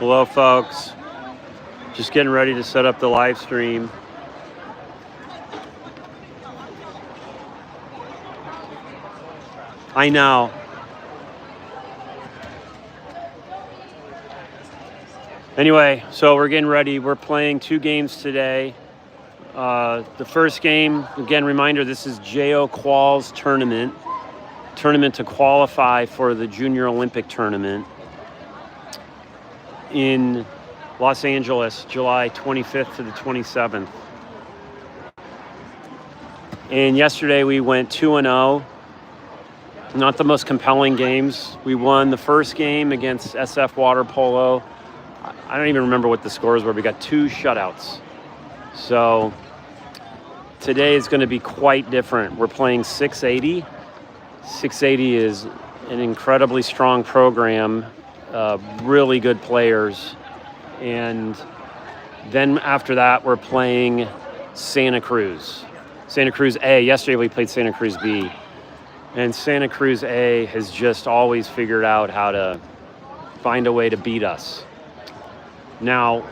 Hello, folks. Just getting ready to set up the live stream. I know. Anyway, so we're getting ready. We're playing 2 games today. The first game, again, reminder, this is JO Quals tournament to qualify for the Junior Olympic tournament in Los Angeles, July 25th to the 27th. And yesterday we went 2-0. Not the most compelling games. We won the first game against SF Water Polo. I don't even remember what the scores were. We got 2 shutouts. So today is going to be quite different. We're playing 680. 680 is an incredibly strong program, really good players. And then after that, we're playing Santa Cruz. Santa Cruz A. Yesterday we played Santa Cruz B. And Santa Cruz A has just always figured out how to find a way to beat us. Now,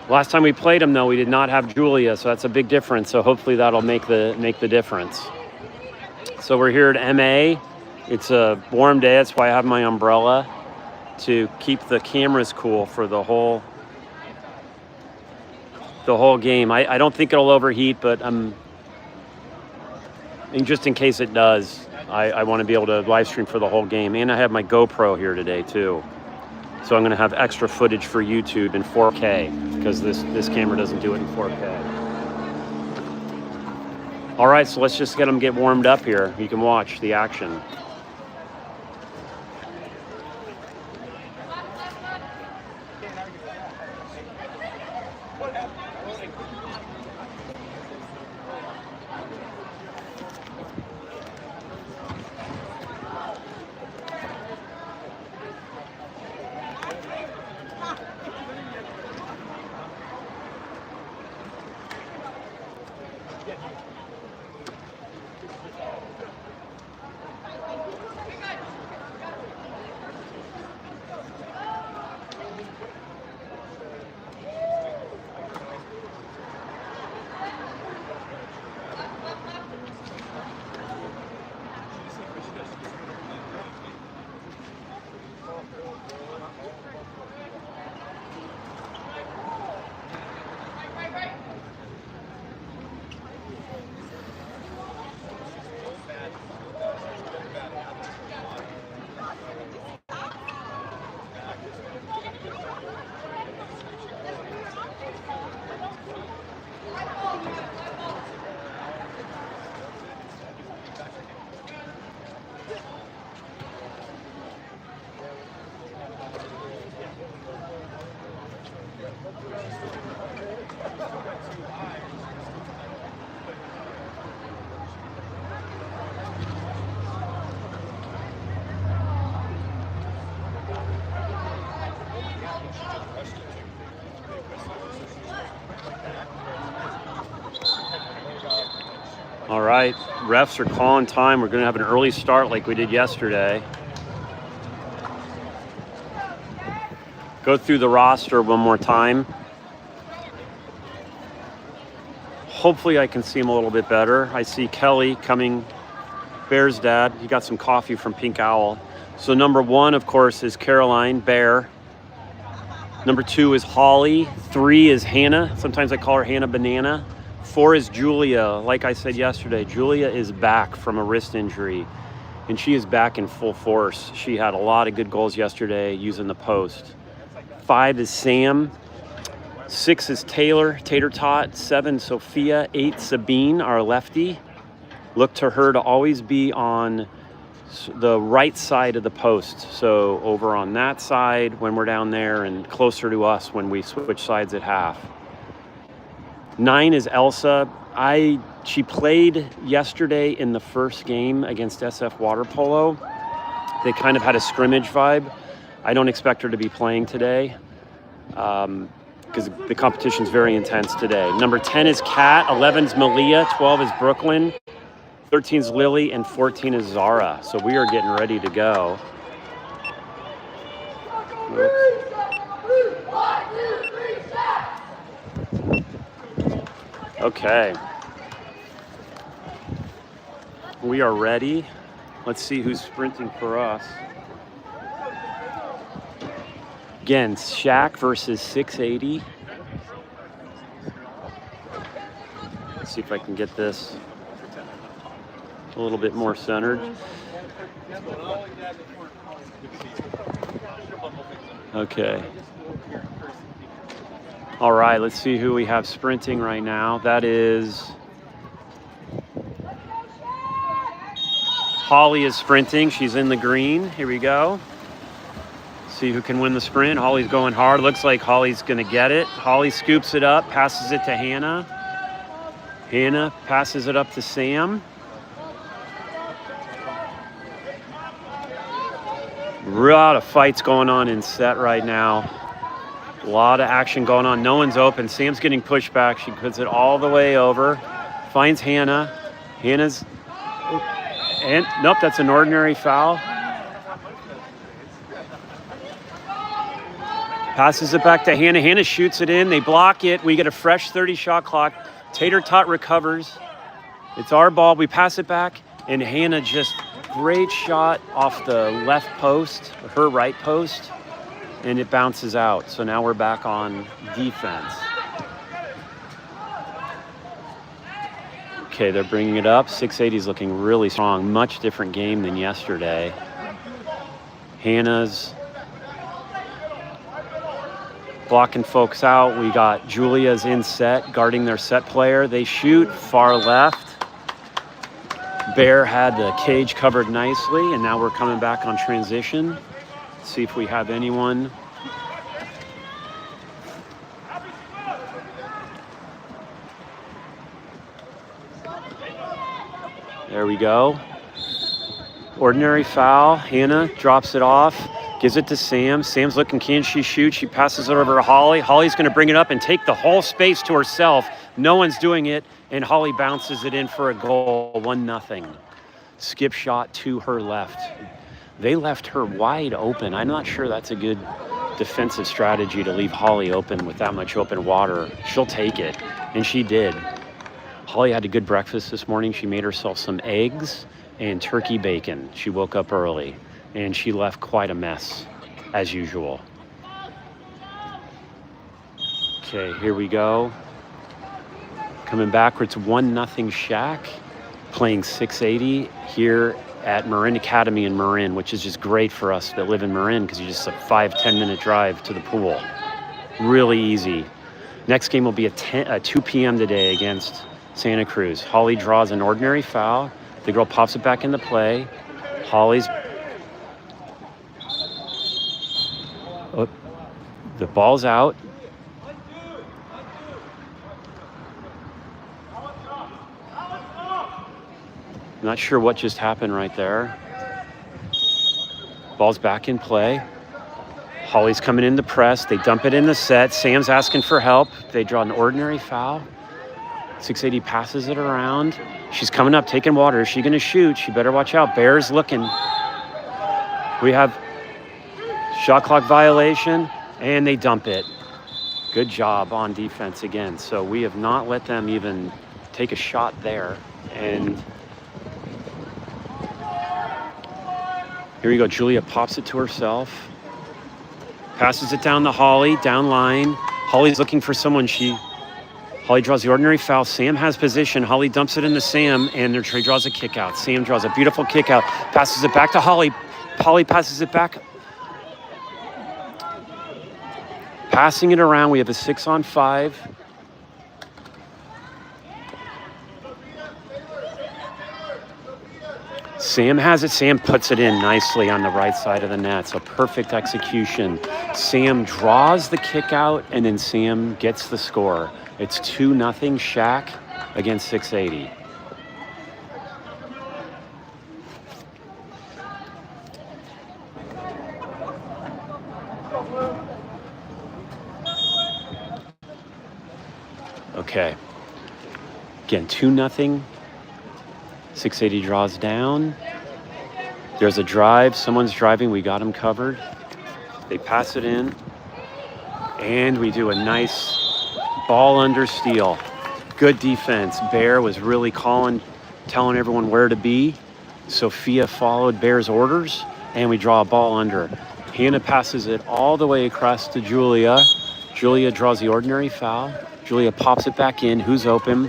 last time we played them, though, we did not have Julia, so that's a big difference. So hopefully that'll make the difference. So we're here at MA. It's a warm day. That's why I have my umbrella to keep the cameras cool for the whole game. I don't think it'll overheat, but and just in case it does, I want to be able to live stream for the whole game. And I have my GoPro here today too. So I'm going to have extra footage for YouTube in 4K because this camera doesn't do it in 4K. All right, so let's just get warmed up here. You can watch the action. All right, refs are calling time. We're going to have an early start like we did yesterday. Go through the roster one more time. Hopefully I can see him a little bit better. I see Kelly coming, Bear's dad. He got some coffee from Pink Owl. So number 1, of course, is Caroline, Bear. Number 2 is Holly. 3 is Hannah. Sometimes I call her Hannah Banana. 4 is Julia. Like I said yesterday, Julia is back from a wrist injury, and she is back in full force. She had a lot of good goals yesterday using the post. 5 is Sam. 6 is Taylor, Tater Tot. 7, Sophia. 8, Sabine, our lefty. Look to her to always be on the right side of the post. So over on that side when we're down there and closer to us when we switch sides at half. 9 is Elsa. She played yesterday in the first game against SF Water Polo. They kind of had a scrimmage vibe. I don't expect her to be playing today because the competition's very intense today. Number 10 is Kat. 11 is Malia. 12 is Brooklyn. 13 is Lily. And 14 is Zara. So we are getting ready to go. Oops. Okay. We are ready. Let's see who's sprinting for us. Again, SHAQ versus 680. Let's see if I can get this a little bit more centered. Okay. All right, let's see who we have sprinting right now. That is Holly is sprinting. She's in the green. Here we go. See who can win the sprint. Holly's going hard. Looks like Holly's going to get it. Holly scoops it up, passes it to Hannah. Hannah passes it up to Sam. A lot of fights going on in set right now. A lot of action going on. No one's open. Sam's getting pushed back. She puts it all the way over. Finds Hannah. Hannah's... And nope, that's an ordinary foul. Passes it back to Hannah. Hannah shoots it in. They block it. We get a fresh 30 shot clock. Tater Tot recovers. It's our ball. We pass it back. And Hannah just great shot off the left post, her right post. And it bounces out. So now we're back on defense. Okay, they're bringing it up. 680 is looking really strong. Much different game than yesterday. Hannah's blocking folks out. We got Julia's in set, guarding their set player. They shoot far left. Bear had the cage covered nicely, and now we're coming back on transition. See if we have anyone. There we go. Ordinary foul. Hannah drops it off, gives it to Sam. Sam's looking, can she shoot? She passes it over to Holly. Holly's going to bring it up and take the whole space to herself. No one's doing it, and Holly bounces it in for a goal, 1-0. Skip shot to her left. They left her wide open. I'm not sure that's a good defensive strategy to leave Holly open with that much open water. She'll take it, and she did. Holly had a good breakfast this morning. She made herself some eggs and turkey bacon. She woke up early, and she left quite a mess, as usual. Okay, here we go. Coming backwards, 1-0 SHAQ, playing 680 here at Marin Academy in Marin, which is just great for us that live in Marin because you just a 5-10 minute drive to the pool. Really easy. Next game will be at 2 p.m. today against Santa Cruz. Holly draws an ordinary foul. The girl pops it back into play. Holly's... Oh, the ball's out. Not sure what just happened right there. Ball's back in play. Holly's coming in the press. They dump it in the set. Sam's asking for help. They draw an ordinary foul. 680 passes it around. She's coming up, taking water. Is she going to shoot? She better watch out. Bear's looking. We have shot clock violation, and they dump it. Good job on defense again. So we have not let them even take a shot there. And here we go. Julia pops it to herself. Passes it down to Holly, down line. Holly's looking for someone. Holly draws the ordinary foul. Sam has position. Holly dumps it into Sam, and she draws a kick out. Sam draws a beautiful kick out. Passes it back to Holly. Holly passes it back. Passing it around. We have a 6-on-5. Sam has it. Sam puts it in nicely on the right side of the net. So perfect execution. Sam draws the kick out, and then Sam gets the score. It's 2-0 SHAQ against 680. Okay. Again, 2-0. 680 draws down. There's a drive. Someone's driving. We got him covered. They pass it in. And we do a nice ball under steal. Good defense. Bear was really telling everyone where to be. Sophia followed Bear's orders, and we draw a ball under. Hannah passes it all the way across to Julia. Julia draws the ordinary foul. Julia pops it back in. Who's open?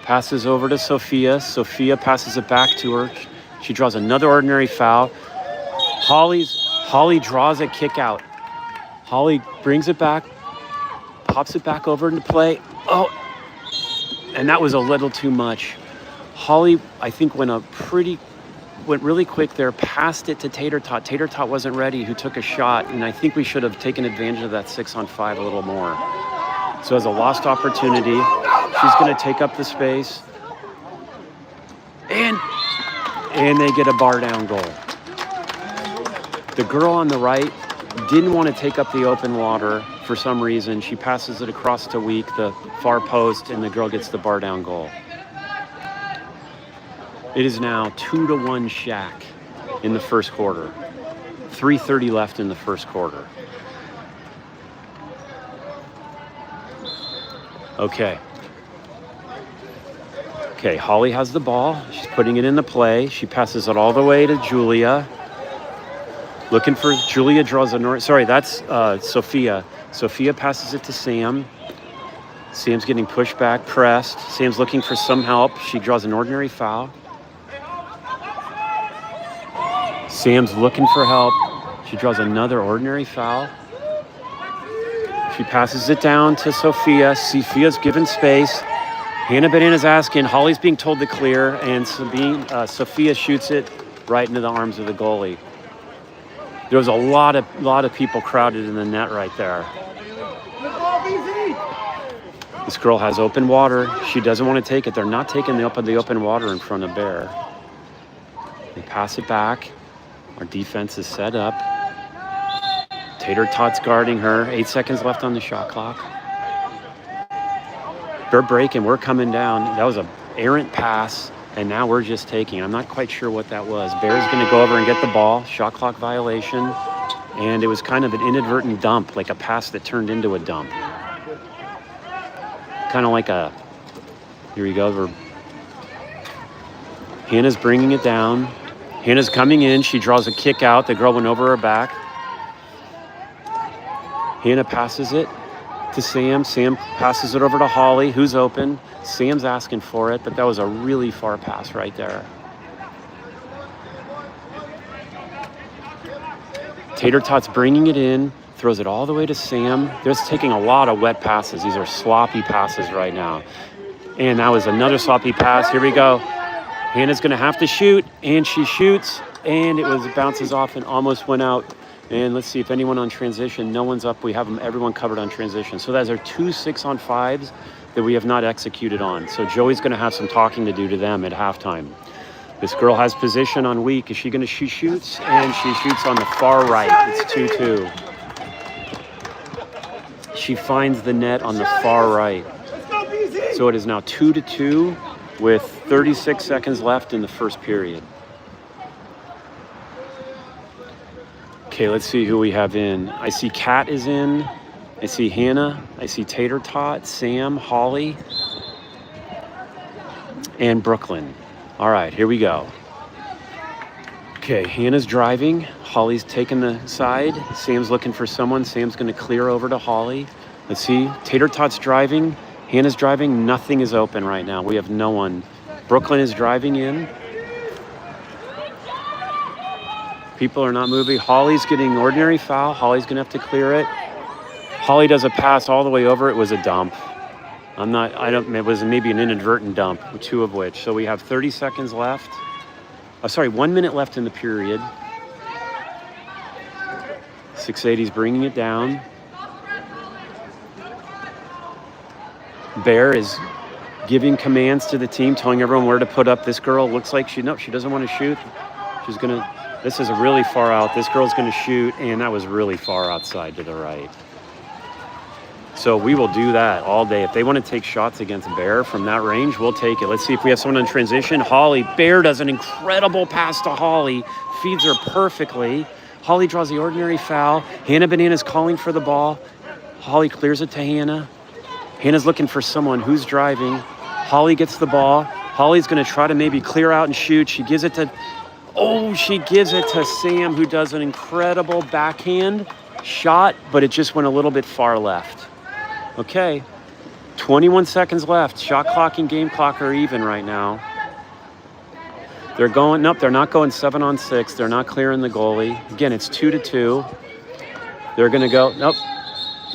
Passes over to Sophia. Sophia passes it back to her. She draws another ordinary foul. Holly draws a kick out. Holly brings it back, pops it back over into play. Oh, and that was a little too much. Holly, I think, went really quick there, passed it to Tater Tot. Tater Tot wasn't ready, who took a shot, and I think we should have taken advantage of that 6-on-5 a little more. So as a lost opportunity, she's going to take up the space, and they get a bar down goal. The girl on the right didn't want to take up the open water for some reason. She passes it across to Week, the far post, and the girl gets the bar down goal. It is now 2-1 SHAQ in the first quarter. 3:30 left in the first quarter. Okay, Holly has the ball. She's putting it into play. She passes it all the way to Julia. Looking for Julia draws that's Sophia. Sophia passes it to Sam. Sam's getting pushed back, pressed. Sam's looking for some help. She draws an ordinary foul. Sam's looking for help. She draws another ordinary foul. She passes it down to Sophia. Sophia's given space. Hannah Banana's asking. Holly's being told to clear, and Sophia shoots it right into the arms of the goalie. There was a lot of people crowded in the net right there. This girl has open water. She doesn't want to take it. They're not taking the open water in front of Bear. They pass it back. Our defense is set up. Tater Tot's guarding her. 8 seconds left on the shot clock. They're breaking. We're coming down. That was an errant pass. And now we're just taking. I'm not quite sure what that was. Bear's going to go over and get the ball. Shot clock violation. And it was kind of an inadvertent dump, like a pass that turned into a dump. Kind of like here we go. Hannah's bringing it down. Hannah's coming in. She draws a kick out. The girl went over her back. Hannah passes it to Sam. Sam passes it over to Holly, who's open. Sam's asking for it, but that was a really far pass right there. Tater Tot's bringing it in, throws it all the way to Sam. They're just taking a lot of wet passes. These are sloppy passes right now. And that was another sloppy pass. Here we go. Hannah's going to have to shoot, and she shoots, and it bounces off and almost went out. And let's see if anyone on transition. No one's up. We have everyone covered on transition. So those are 2 6-on-5s that we have not executed on. So Joey's going to have some talking to do to them at halftime. This girl has position on Week. Is she going to? She shoots, and she shoots on the far right. It's 2-2. She finds the net on the far right. So it is now 2-2 with 36 seconds left in the first period. Okay, let's see who we have in. I see Kat is in. I see Hannah. I see Tater Tot, Sam, Holly, and Brooklyn. All right, here we go. Okay, Hannah's driving. Holly's taking the side. Sam's looking for someone. Sam's going to clear over to Holly. Let's see. Tater Tot's driving. Hannah's driving. Nothing is open right now. We have no one. Brooklyn is driving in. People are not moving. Holly's getting an ordinary foul. Holly's going to have to clear it. Holly does a pass all the way over. It was a dump. It was maybe an inadvertent dump, 2 of which. So we have 30 seconds left. 1 minute left in the period. 680's bringing it down. Bear is giving commands to the team, telling everyone where to put up. This girl looks like she doesn't want to shoot. This is really far out. This girl's going to shoot, and that was really far outside to the right. So we will do that all day. If they want to take shots against Bear from that range, we'll take it. Let's see if we have someone in transition. Holly, Bear does an incredible pass to Holly, feeds her perfectly. Holly draws the ordinary foul. Hannah Banana's calling for the ball. Holly clears it to Hannah. Hannah's looking for someone who's driving. Holly gets the ball. Holly's going to try to maybe clear out and shoot. She gives it to Sam, who does an incredible backhand shot, but it just went a little bit far left. Okay, 21 seconds left. Shot clock and game clock are even right now. They're not going 7-on-6. They're not clearing the goalie. Again, it's 2-2. They're going to go, nope.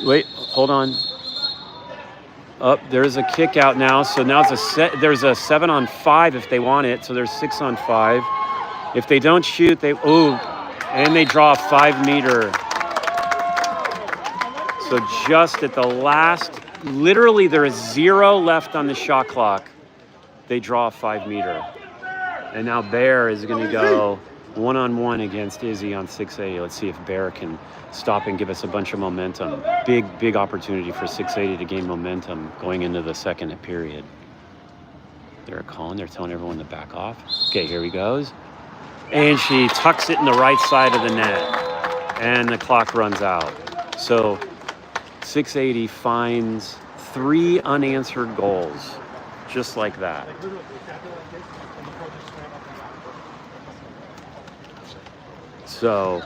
Wait, hold on. There's a kick out now. So now there's a 7-on-5 if they want it. So there's 6-on-5. If they don't shoot, and they draw a 5-meter. So just at the last, literally there is 0 left on the shot clock. They draw a 5-meter. And now Bear is going to go 1-on-1 against Izzy on 680. Let's see if Bear can stop and give us a bunch of momentum. Big opportunity for 680 to gain momentum going into the second period. They're telling everyone to back off. Okay, here he goes. And she tucks it in the right side of the net. And the clock runs out. So 680 finds 3 unanswered goals. Just like that. So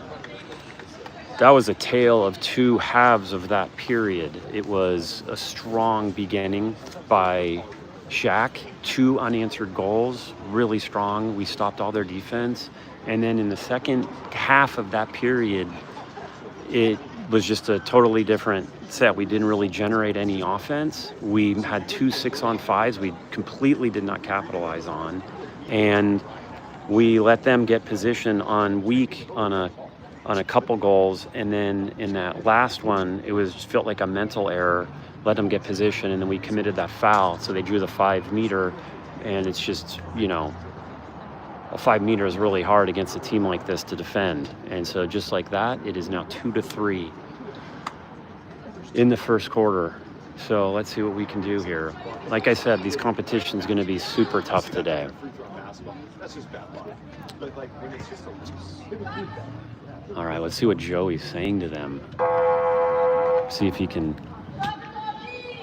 that was a tale of 2 halves of that period. It was a strong beginning by SHAQ, 2 unanswered goals, really strong. We stopped all their defense. And then in the second half of that period, it was just a totally different set. We didn't really generate any offense. We had 2 6-on-5s we completely did not capitalize on. And we let them get position on a couple goals, and then in that last one, it felt like a mental error. Let them get position, and then we committed that foul, so they drew the 5-meter, and it's just, a 5-meter is really hard against a team like this to defend, and so just like that, it is now 2-3 in the first quarter. So let's see what we can do here. Like I said, these competitions going to be super tough today. All right, let's see what Joey's saying to them. See if he can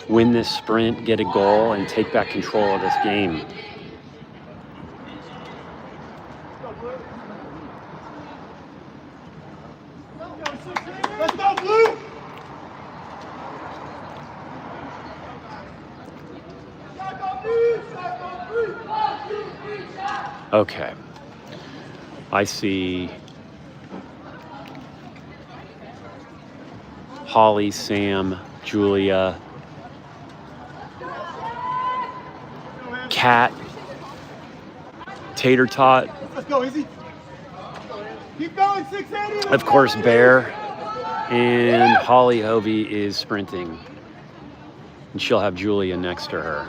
win this sprint, get a goal, and take back control of this game. Let's go, Blue! Okay. I see Holly, Sam, Julia, Kat, Tater Tot. Let's go, Izzy. Keep going, 680. Of course, Bear, and Holly Hovey is sprinting. And she'll have Julia next to her.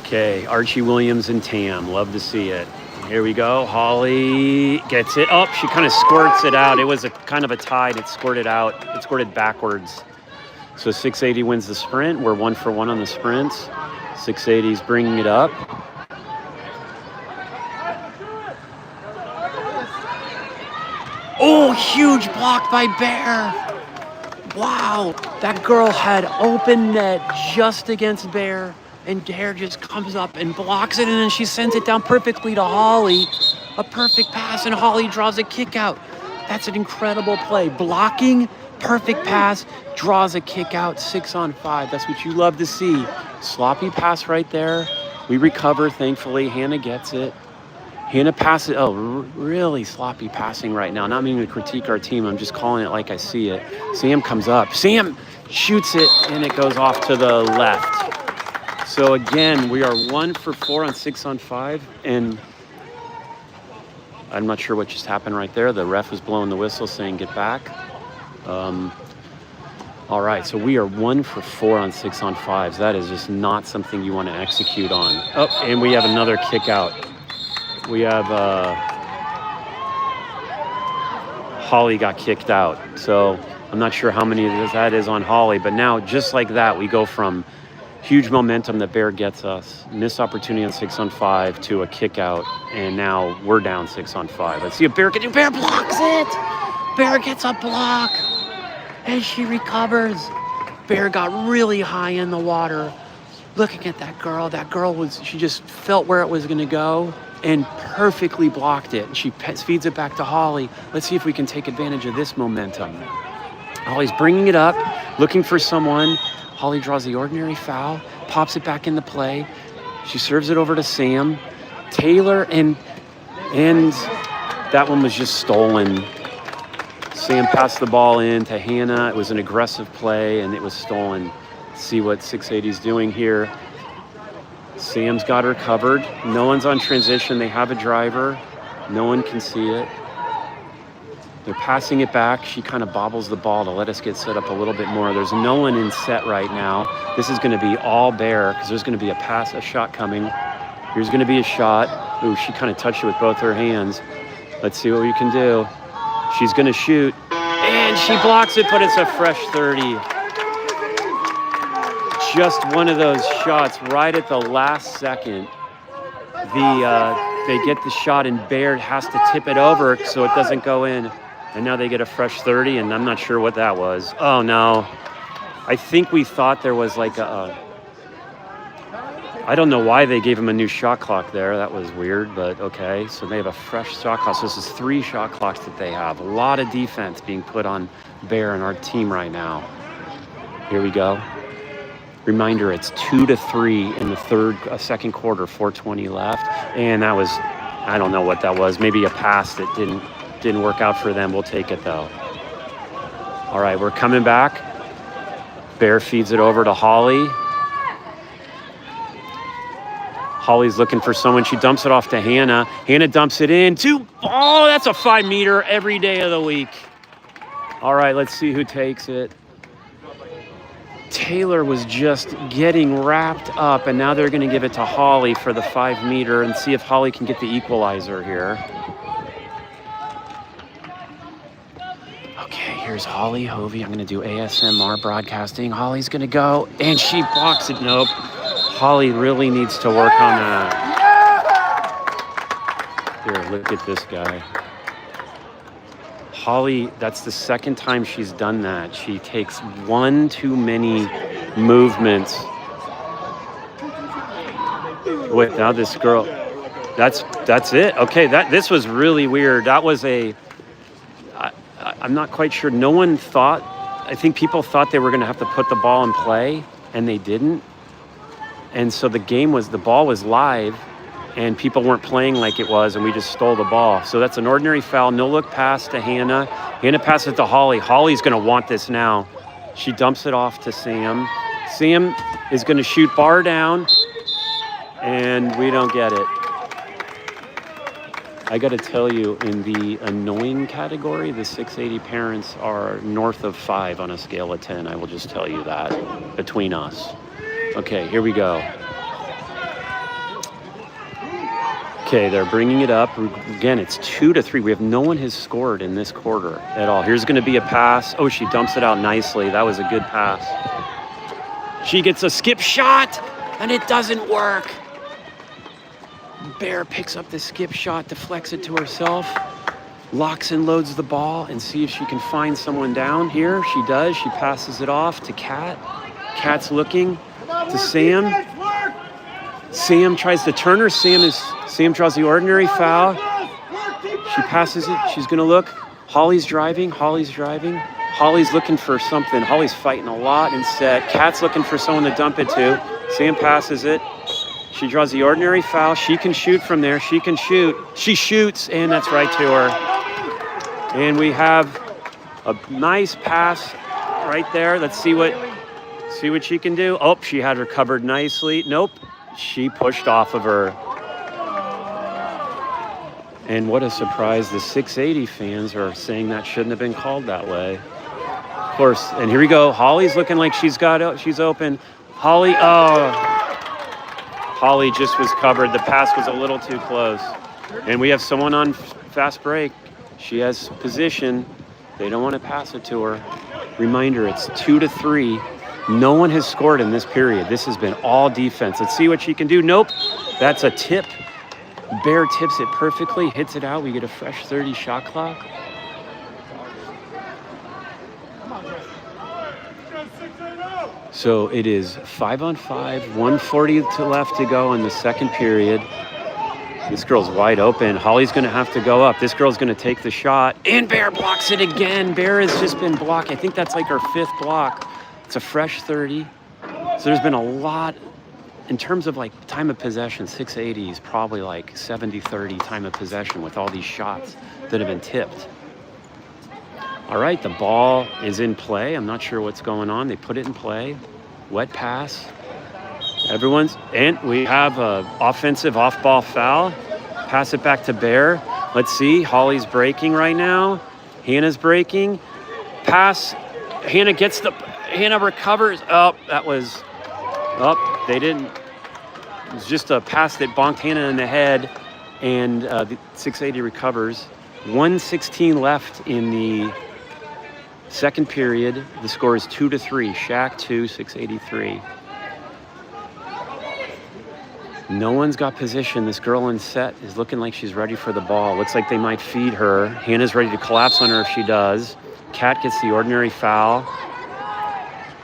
Okay, Archie Williams and Tam. Love to see it. Here we go. Holly gets it up. She kind of squirts it out. It was a kind of a tide. It squirted out. It squirted backwards. So 680 wins the sprint. We're 1 for 1 on the sprints. 680's bringing it up. Oh, huge block by Bear. Wow, that girl had open net just against Bear. And Dare just comes up and blocks it, and then she sends it down perfectly to Holly. A perfect pass, and Holly draws a kick out. That's an incredible play. Blocking, perfect pass, draws a kick out, 6-on-5. That's what you love to see. Sloppy pass right there. We recover, thankfully. Hannah gets it. Hannah passes. Oh, really sloppy passing right now. Not meaning to critique our team. I'm just calling it like I see it. Sam comes up. Sam shoots it, and it goes off to the left. So again, we are 1 for 4 on 6-on-5, and I'm not sure what just happened right there. The ref was blowing the whistle saying get back. All right, so we are 1 for 4 on 6-on-5s. That is just not something you want to execute on. Oh, and we have another kick out. We have Holly got kicked out. So I'm not sure how many of that is on Holly, but now just like that, we go from huge momentum that Bear gets us, missed opportunity on 6-on-5 to a kick out, and now we're down 6-on-5. Let's see if Bear can do. Bear blocks it! Bear gets a block, and she recovers. Bear got really high in the water. Looking at that girl she just felt where it was going to go and perfectly blocked it. And she feeds it back to Holly. Let's see if we can take advantage of this momentum. Holly's bringing it up, looking for someone. Holly draws the ordinary foul, pops it back into play. She serves it over to Sam. Taylor, and that one was just stolen. Sam passed the ball in to Hannah. It was an aggressive play, and it was stolen. See what 680 is doing here. Sam's got her covered. No one's on transition. They have a driver. No one can see it. They're passing it back. She kind of bobbles the ball to let us get set up a little bit more. There's no one in set right now. This is going to be all Bear because there's going to be a shot coming. Here's going to be a shot. Ooh, she kind of touched it with both her hands. Let's see what we can do. She's going to shoot. And she blocks it, but it's a fresh 30. Just one of those shots right at the last second. They get the shot and Baird has to tip it over so it doesn't go in. And now they get a fresh 30, and I'm not sure what that was. Oh no. I think we thought there was like I don't know why they gave him a new shot clock there. That was weird, but okay. So they have a fresh shot clock. So this is 3 shot clocks that they have. A lot of defense being put on Bear and our team right now. Here we go. Reminder, it's 2-3 in the second quarter, 4:20 left. And that was, I don't know what that was. Maybe a pass that didn't work out for them. We'll take it though. All right, we're coming back. Bear feeds it over to Holly. Holly's looking for someone. She dumps it off to Hannah. Hannah dumps it in. Oh, that's a 5-meter every day of the week. All right, let's see who takes it. Taylor was just getting wrapped up, and now they're going to give it to Holly for the 5-meter and see if Holly can get the equalizer here. Okay, here's Holly Hovey. I'm going to do ASMR broadcasting. Holly's going to go, and she blocks it. Nope. Holly really needs to work on that. Here, look at this guy. Holly, that's the second time she's done that. She takes one too many movements. Wait, now this girl, that's it. Okay, this was really weird. That was I'm not quite sure. No one thought, I think people thought they were going to have to put the ball in play, and they didn't. And so the ball was live, and people weren't playing like it was, and we just stole the ball. So that's an ordinary foul. No look pass to Hannah. Hannah passes it to Holly. Holly's going to want this now. She dumps it off to Sam. Sam is going to shoot bar down, and we don't get it. I got to tell you, in the annoying category, the 680 parents are north of 5 on a scale of 10. I will just tell you that between us. Okay, here we go. Okay, they're bringing it up. Again, it's 2-3. We have no one has scored in this quarter at all. Here's going to be a pass. Oh, she dumps it out nicely. That was a good pass. She gets a skip shot, and it doesn't work. Bear picks up the skip shot, deflects it to herself, locks and loads the ball, and see if she can find someone down here. She does. She passes it off to Kat. Kat's looking to Sam. Sam tries to turn her. Sam draws the ordinary foul. She passes it. She's going to look. Holly's driving. Holly's looking for something. Holly's fighting a lot in set. Kat's looking for someone to dump it to. Sam passes it. She draws the ordinary foul. She can shoot from there. She can shoot. She shoots, and that's right to her. And we have a nice pass right there. Let's see what she can do. Oh, she had her covered nicely. Nope. She pushed off of her. And what a surprise. The 680 fans are saying that shouldn't have been called that way. Of course, and here we go. Holly's looking like she's open. Holly just was covered. The pass was a little too close. And we have someone on fast break. She has position. They don't want to pass it to her. Reminder, it's 2-3. No one has scored in this period. This has been all defense. Let's see what she can do. Nope. That's a tip. Bear tips it perfectly, hits it out. We get a fresh 30 shot clock. So it is 5-on-5, 140 left to go in the second period. This girl's wide open. Holly's going to have to go up. This girl's going to take the shot. And Bear blocks it again. Bear has just been blocked. I think that's like her 5th block. It's a fresh 30. So there's been a lot, in terms of like time of possession, 680 is probably like 70-30 time of possession with all these shots that have been tipped. All right, the ball is in play. I'm not sure what's going on. They put it in play. Wet pass. And we have an offensive off-ball foul. Pass it back to Bear. Let's see. Holly's breaking right now. Hannah's breaking. Pass. Hannah recovers. They didn't. It was just a pass that bonked Hannah in the head, and the 680 recovers. 1:16 left in the second period. The score is 2-3. SHAQ 2, 683. No one's got position. This girl in set is looking like she's ready for the ball. Looks like they might feed her. Hannah's ready to collapse on her if she does. Kat gets the ordinary foul.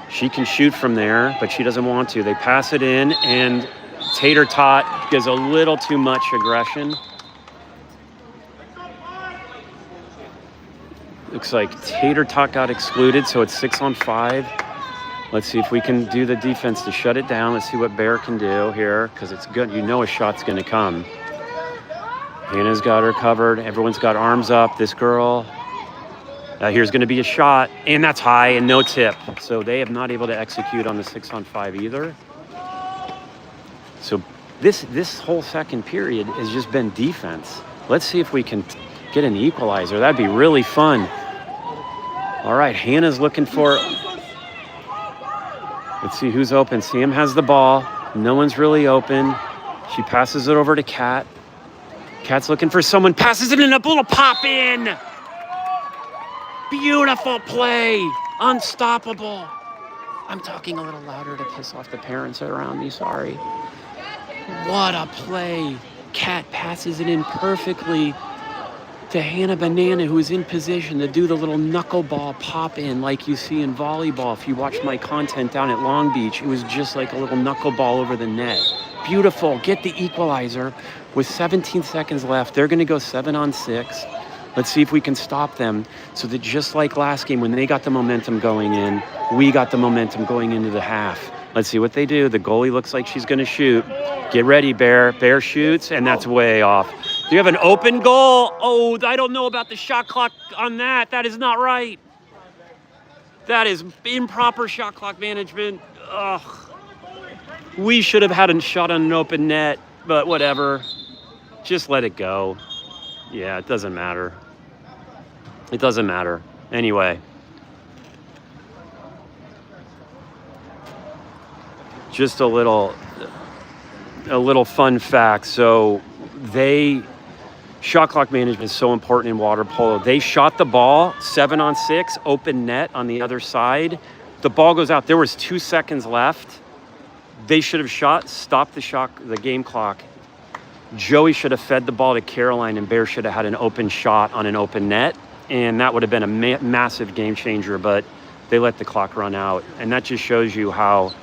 She can shoot from there, but she doesn't want to. They pass it in, and Tater Tot gives a little too much aggression. Looks like Tater Tot got excluded, so it's 6-on-5. Let's see if we can do the defense to shut it down. Let's see what Bear can do here, because it's good. You know a shot's going to come. Hannah's got her covered. Everyone's got arms up. This girl. Here's going to be a shot, and that's high and no tip. So they have not able to execute on the 6-on-5 either. So this whole second period has just been defense. Let's see if we can get an equalizer. That'd be really fun. All right, Hannah's looking for... Let's see who's open. Sam has the ball. No one's really open. She passes it over to Kat. Kat's looking for someone. Passes it in, a little pop in. Beautiful play. Unstoppable. I'm talking a little louder to piss off the parents around me. Sorry. What a play. Kat passes it in perfectly to Hannah Banana, who is in position to do the little knuckleball pop in like you see in volleyball. If you watch my content down at Long Beach, it was just like a little knuckleball over the net. Beautiful. Get the equalizer with 17 seconds left. They're going to go 7-on-6. Let's see if we can stop them so that just like last game when they got the momentum going in, we got the momentum going into the half. Let's see what they do. The goalie looks like she's going to shoot. Get ready, Bear. Bear shoots, and that's way off. You have an open goal. Oh, I don't know about the shot clock on that. That is not right. That is improper shot clock management. Ugh. We should have had a shot on an open net, but whatever. Just let it go. Yeah, it doesn't matter. It doesn't matter. Anyway. Just a little fun fact. So shot clock management is so important in water polo. They shot the ball 7-on-6, open net on the other side. The ball goes out. There was 2 seconds left. They should have stopped the game clock. Joey should have fed the ball to Caroline, and Bear should have had an open shot on an open net, and that would have been a massive game changer, but they let the clock run out. And that just shows you how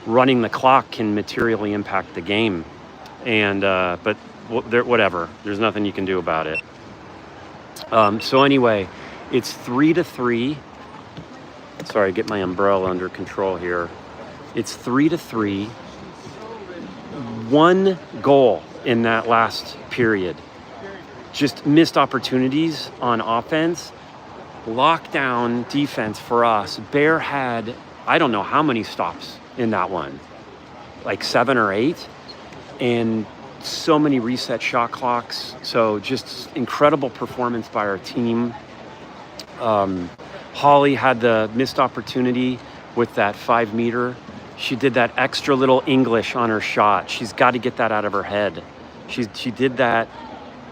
running the clock can materially impact the game. And but whatever, there's nothing you can do about it. So anyway, it's 3-3. Sorry, get my umbrella under control here. It's 3-3. 1 goal in that last period. Just missed opportunities on offense. Lockdown defense for us. Bear had, I don't know how many stops in that one. Like 7 or 8. And so many reset shot clocks. So just incredible performance by our team. Holly had the missed opportunity with that 5-meter. She did that extra little English on her shot. She's got to get that out of her head. She did that,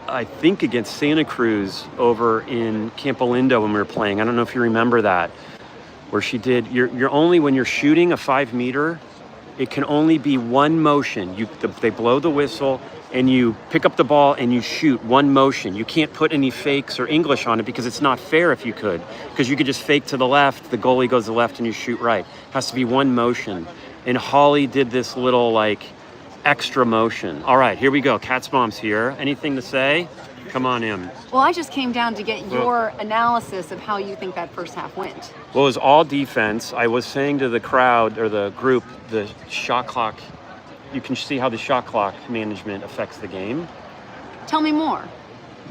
I think, against Santa Cruz over in Campo Lindo when we were playing. I don't know if you remember that, where she did. You're only when you're shooting a 5-meter, It can only be one motion. They blow the whistle and you pick up the ball and you shoot one motion. You can't put any fakes or English on it because it's not fair if you could. Because you could just fake to the left, the goalie goes to the left and you shoot right. It has to be one motion. And Holly did this little like extra motion. All right, here we go. Kat's mom's here. Anything to say? Come on in. Well, I just came down to get your analysis of how you think that first half went. Well, it was all defense. I was saying to the crowd or the group, the shot clock, you can see how the shot clock management affects the game. Tell me more.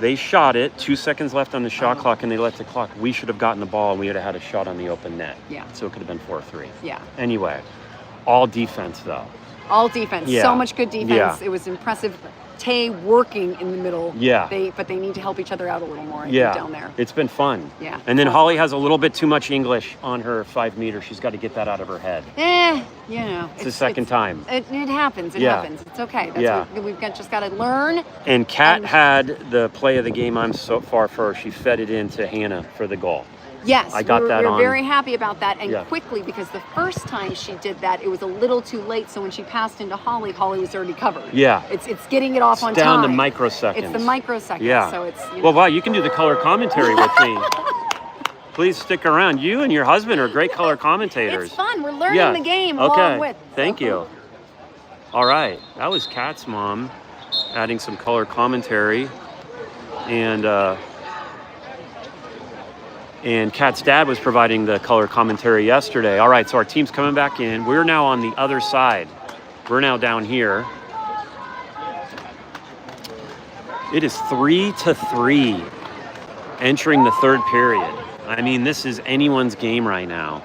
They shot it, 2 seconds left on the shot clock, and they let the clock. We should have gotten the ball, and we would have had a shot on the open net. Yeah. So it could have been 4-3. Yeah. Anyway, all defense, though. All defense. Yeah. So much good defense. Yeah. It was impressive. Tay working in the middle. Yeah. But they need to help each other out a little more down there. It's been fun. Yeah. And then Holly has a little bit too much English on her 5 meter. She's got to get that out of her head. You know. It's the second time. It happens. It Yeah. happens. It's okay. That's Yeah. what we've just got to learn. And Kat had the play of the game I'm so far for. She fed it into Hannah for the goal. Yes, I got that we're on. very happy about that, and Yeah. quickly, because the first time she did that, it was a little too late. So when she passed into Holly, Holly was already covered. Yeah. It's getting it off on Down to time. microseconds. It's the microseconds. Yeah. So it's Well, wow, you can do the color commentary with me. Please stick around. You and your husband are great color commentators. It's fun. We're learning the game Okay. along with. Thank you. All right. That was Kat's mom adding some color commentary. And Kat's dad was providing the color commentary yesterday. All right, so our team's coming back in. We're now on the other side. We're now down here. It is 3-3 entering the third period. I mean, this is anyone's game right now.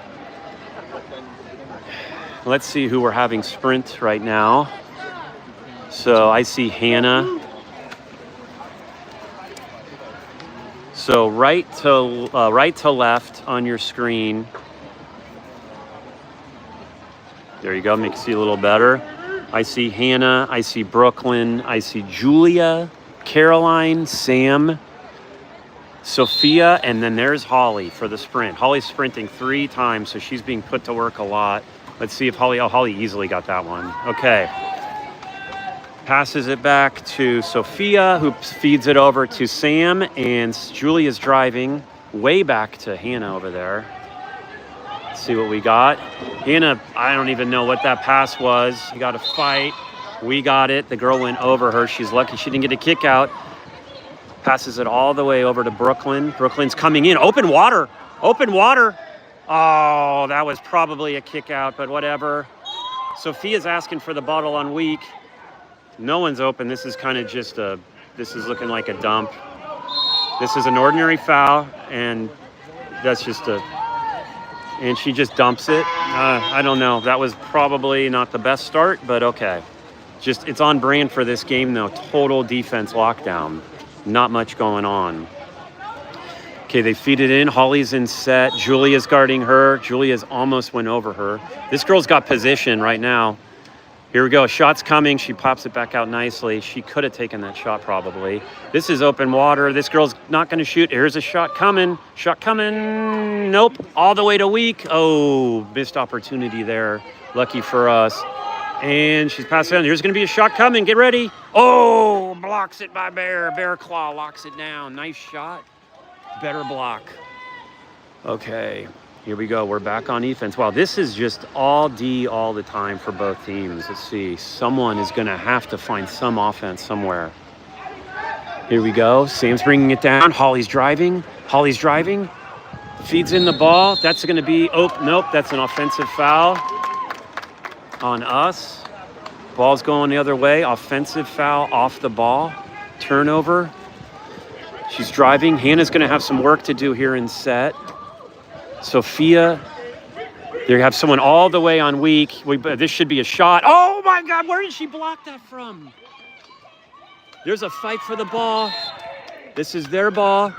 Let's see who we're having sprint right now. So I see Hannah. So right to left on your screen. There you go, make you see a little better. I see Hannah, I see Brooklyn, I see Julia, Caroline, Sam, Sophia, and then there's Holly for the sprint. Holly's sprinting 3 times, so she's being put to work a lot. Let's see if Holly easily got that one. Okay. Passes it back to Sophia, who feeds it over to Sam, and Julia's driving way back to Hannah over there. Let's see what we got. Hannah, I don't even know what that pass was. You got to fight. We got it. The girl went over her. She's lucky she didn't get a kick out. Passes it all the way over to Brooklyn. Brooklyn's coming in. Open water. Open water. Oh, that was probably a kick out, but whatever. Sophia's asking for the bottle on weak. No one's open. This is kind of just this is looking like a dump. This is an ordinary foul, and that's just and she just dumps it. I don't know. That was probably not the best start, but okay. It's on brand for this game, though. Total defense lockdown. Not much going on. Okay, they feed it in. Holly's in set. Julia's guarding her. Julia's almost went over her. This girl's got position right now. Here we go. Shot's coming. She pops it back out nicely. She could have taken that shot probably. This is open water. This girl's not going to shoot. Here's a shot coming. Shot coming. Nope. All the way to weak. Oh, missed opportunity there. Lucky for us. And she's passing down. Here's going to be a shot coming. Get ready. Oh, blocks it by Bear. Bear Claw locks it down. Nice shot. Better block. Okay. Here we go. We're back on defense. Wow, this is just all D all the time for both teams. Let's see. Someone is going to have to find some offense somewhere. Here we go. Sam's bringing it down. Holly's driving. Holly's driving. Feeds in the ball. That's going to be... Oh, nope. That's an offensive foul on us. Ball's going the other way. Offensive foul off the ball. Turnover. She's driving. Hannah's going to have some work to do here in set. Sophia, they have someone all the way on weak. This should be a shot. Oh my God, where did she block that from? There's a fight for the ball. This is their ball.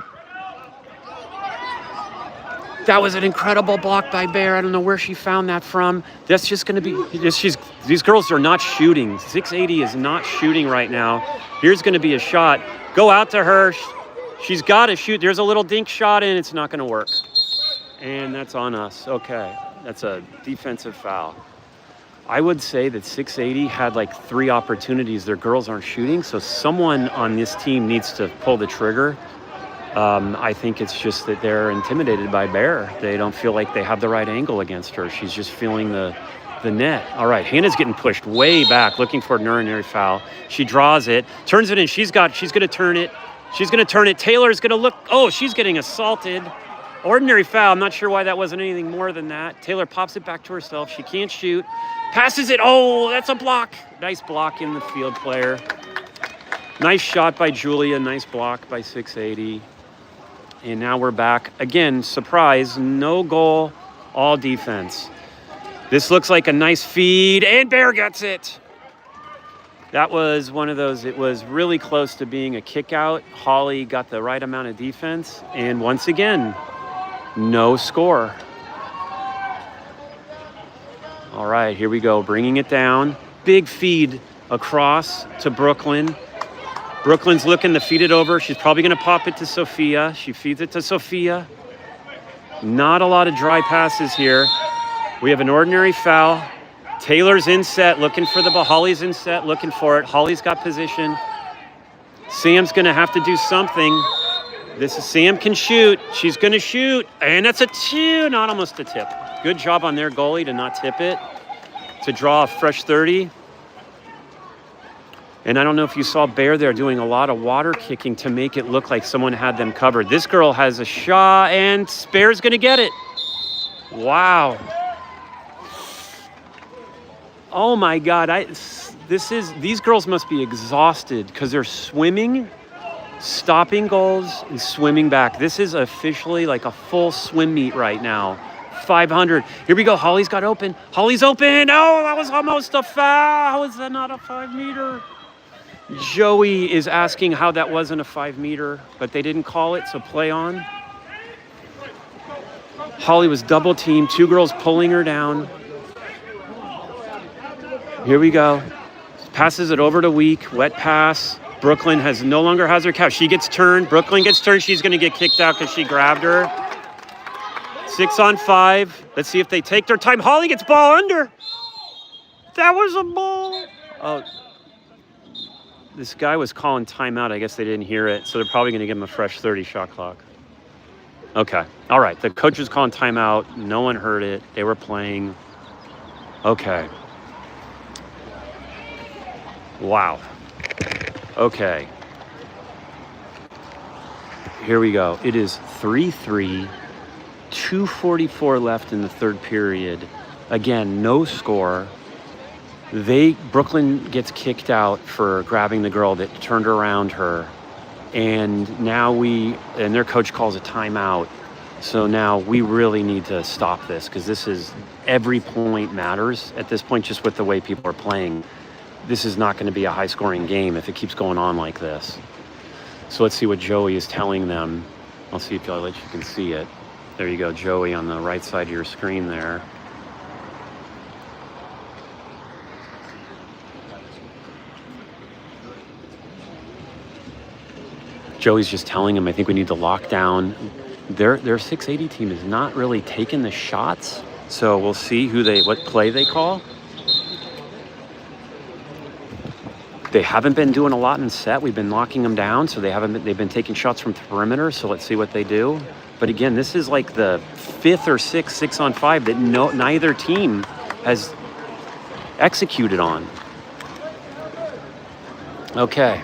That was an incredible block by Bear. I don't know where she found that from. That's just going to be, these girls are not shooting. 680 is not shooting right now. Here's going to be a shot. Go out to her. She's got to shoot. There's a little dink shot in. It's not going to work. And that's on us. Okay. That's a defensive foul. I would say that 680 had like 3 opportunities. Their girls aren't shooting, so someone on this team needs to pull the trigger. I think it's just that they're intimidated by Bear. They don't feel like they have the right angle against her. She's just feeling the net. All right, Hannah's getting pushed way back, looking for an ordinary foul. She draws it, turns it in. She's going to turn it. She's going to turn it. Taylor's going to look. Oh, she's getting assaulted. Ordinary foul. I'm not sure why that wasn't anything more than that. Taylor pops it back to herself. She can't shoot. Passes it. Oh, that's a block. Nice block in the field player. Nice shot by Julia. Nice block by 680. And now we're back. Again, surprise, no goal, all defense. This looks like a nice feed, and Bear gets it. That was one of those, it was really close to being a kick out. Holly got the right amount of defense, and once again, no score. All right, here we go, bringing it down. Big feed across to Brooklyn. Brooklyn's looking to feed it over. She's probably going to pop it to Sophia. She feeds it to Sophia. Not a lot of dry passes here. We have an ordinary foul. Taylor's in set, looking for the ball. Holly's in set, looking for it. Holly's got position. Sam's going to have to do something. Sam can shoot. She's going to shoot. And that's a 2, not almost a tip. Good job on their goalie to not tip it, to draw a fresh 30. And I don't know if you saw Bear there doing a lot of water kicking to make it look like someone had them covered. This girl has a shot, and Bear's going to get it. Wow. Oh my God. These girls must be exhausted because they're swimming, stopping goals, and swimming back. This is officially like a full swim meet right now. 500. Here we go. Holly's got open. Holly's open. Oh, that was almost a foul. How is that not a 5 meter? Joey is asking how that wasn't a 5 meter, but they didn't call it, so play on. Holly was double teamed, 2 girls pulling her down. Here we go. Passes it over to Week, wet pass. Brooklyn no longer has her couch. She gets turned. Brooklyn gets turned. She's going to get kicked out because she grabbed her. 6 on 5. Let's see if they take their time. Holly gets ball under. That was a ball. Oh. This guy was calling timeout. I guess they didn't hear it, so they're probably going to give him a fresh 30 shot clock. Okay. All right. The coach was calling timeout. No one heard it. They were playing. Okay. Wow. Okay. Here we go. It is 3-3. 2:44 left in the third period. Again, no score. Brooklyn gets kicked out for grabbing the girl that turned around her. And now their coach calls a timeout. So now we really need to stop this because every point matters at this point, just with the way people are playing. This is not going to be a high scoring game if it keeps going on like this. So let's see what Joey is telling them. I'll see if you can see it. There you go, Joey on the right side of your screen there. Joey's just telling him, I think we need to lock down. Their 680 team is not really taking the shots, so we'll see what play they call. They haven't been doing a lot in set. We've been locking them down, so they've been taking shots from the perimeter, so let's see what they do. But again, this is like the 5th or 6th 6 on 5 that neither team has executed on. Okay.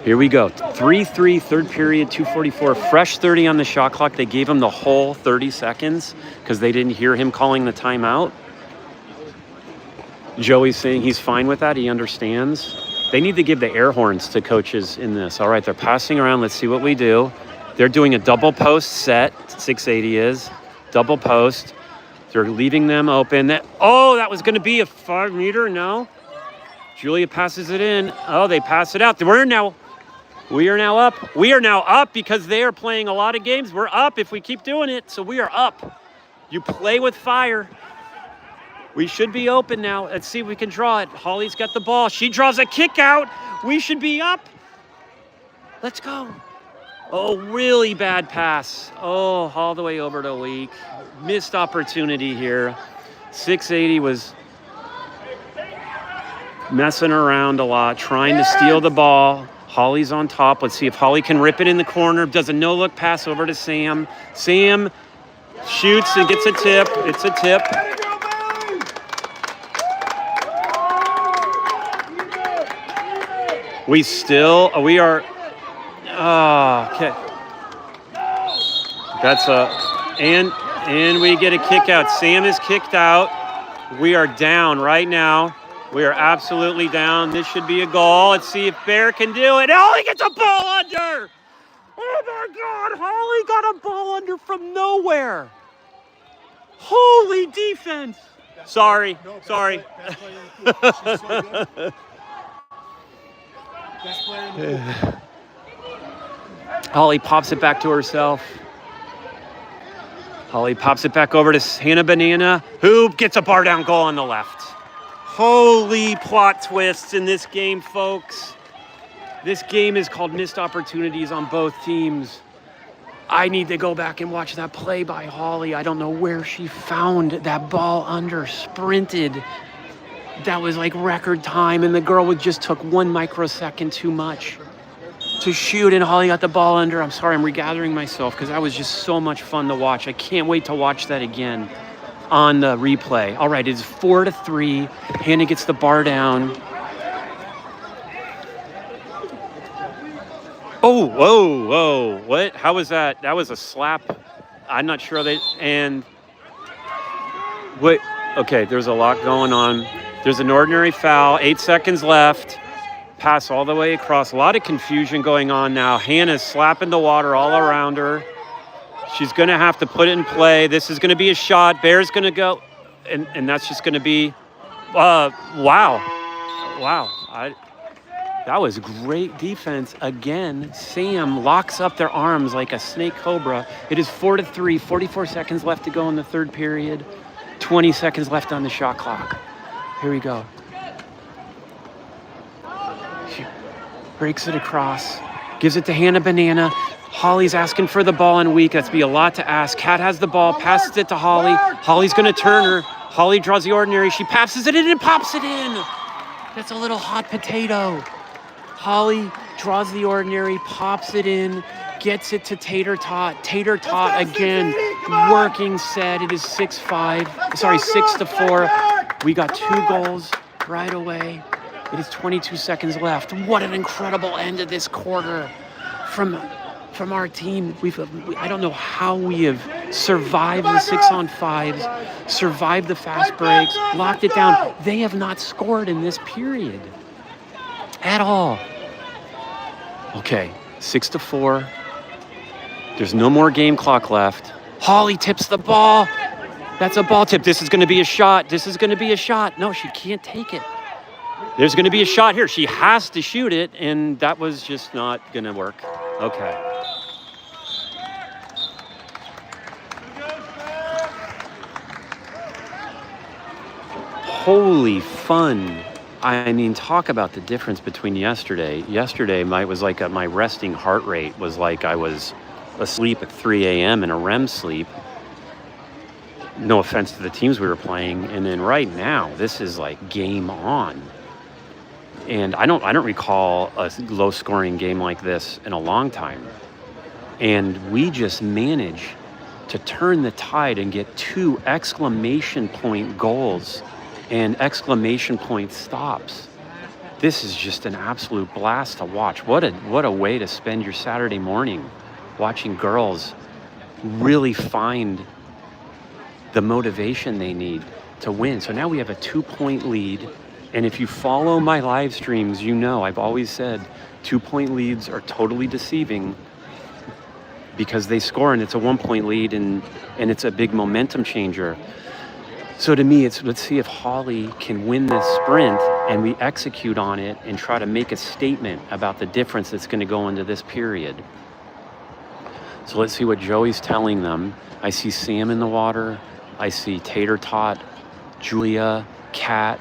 Here we go. 3-3, third period, 2:44. Fresh 30 on the shot clock. They gave him the whole 30 seconds because they didn't hear him calling the timeout. Joey's saying he's fine with that. He understands. They need to give the air horns to coaches in this. All right, they're passing around. Let's see what we do. They're doing a double post set. 680 is. Double post. They're leaving them open. That was going to be a 5 meter. No. Julia passes it in. Oh, they pass it out. We are now up. We are now up because they are playing a lot of games. We're up if we keep doing it. So we are up. You play with fire. We should be open now. Let's see if we can draw it. Holly's got the ball. She draws a kick out. We should be up. Let's go. Oh, really bad pass. Oh, all the way over to Leak. Missed opportunity here. 680 was messing around a lot, trying to steal the ball. Holly's on top. Let's see if Holly can rip it in the corner. Does a no-look pass over to Sam. Sam shoots and gets a tip. It's a tip. We are, okay. That's and we get a kick out. Sam is kicked out. We are down right now. We are absolutely down. This should be a goal. Let's see if Bear can do it. Oh, he gets a ball under. Oh my God, Holly got a ball under from nowhere. Holy defense. Sorry. Holly pops it back to herself. Holly pops it back over to Hannah Banana, who gets a bar down goal on the left. Holy plot twists in this game, folks. This game is called missed opportunities on both teams. I need to go back and watch that play by Holly. I don't know where she found that ball under, sprinted. That was like record time, and the girl just took 1 microsecond too much to shoot, and Holly got the ball under. I'm sorry, I'm regathering myself because that was just so much fun to watch. I can't wait to watch that again on the replay. All right, it's 4-3. Hannah gets the bar down. Oh, whoa. What? How was that? That was a slap. I'm not sure and wait, okay, there's a lot going on. There's an ordinary foul, 8 seconds left. Pass all the way across. A lot of confusion going on now. Hannah's slapping the water all around her. She's going to have to put it in play. This is going to be a shot. Bear's going to go. And that's just going to be, wow. That was great defense. Again, Sam locks up their arms like a snake cobra. It is 4-3, 44 seconds left to go in the third period. 20 seconds left on the shot clock. Here we go. She breaks it across, gives it to Hannah Banana. Holly's asking for the ball and weak. That's be a lot to ask. Kat has the ball, passes it to Holly. Holly's going to turn her. Holly draws the ordinary. She passes it in and pops it in. That's a little hot potato. Holly draws the ordinary, pops it in, gets it to Tater Tot. Tater Tot again, working set. It is 6-4. We got 2 goals right away. It is 22 seconds left. What an incredible end of this quarter from our team. I don't know how we have survived the 6-on-5s, survived the fast breaks, locked it down. They have not scored in this period at all. Okay, 6-4. There's no more game clock left. Holly tips the ball. That's a ball tip. This is going to be a shot. No, she can't take it. There's going to be a shot here. She has to shoot it, and that was just not going to work. Okay. Holy fun. I mean, talk about the difference between yesterday. Yesterday, my resting heart rate was like I was asleep at 3 a.m. in a REM sleep. No offense to the teams we were playing. And then right now, this is like game on. And I don't recall a low-scoring game like this in a long time. And we just managed to turn the tide and get 2 exclamation point goals and exclamation point stops. This is just an absolute blast to watch. What a way to spend your Saturday morning, watching girls really find the motivation they need to win. So now we have a 2-point lead. And if you follow my live streams, you know I've always said 2-point leads are totally deceiving because they score and it's a 1-point lead and it's a big momentum changer. So to me, let's see if Holly can win this sprint and we execute on it and try to make a statement about the difference that's going to go into this period. So let's see what Joey's telling them. I see Sam in the water. I see Tater Tot, Julia, Kat,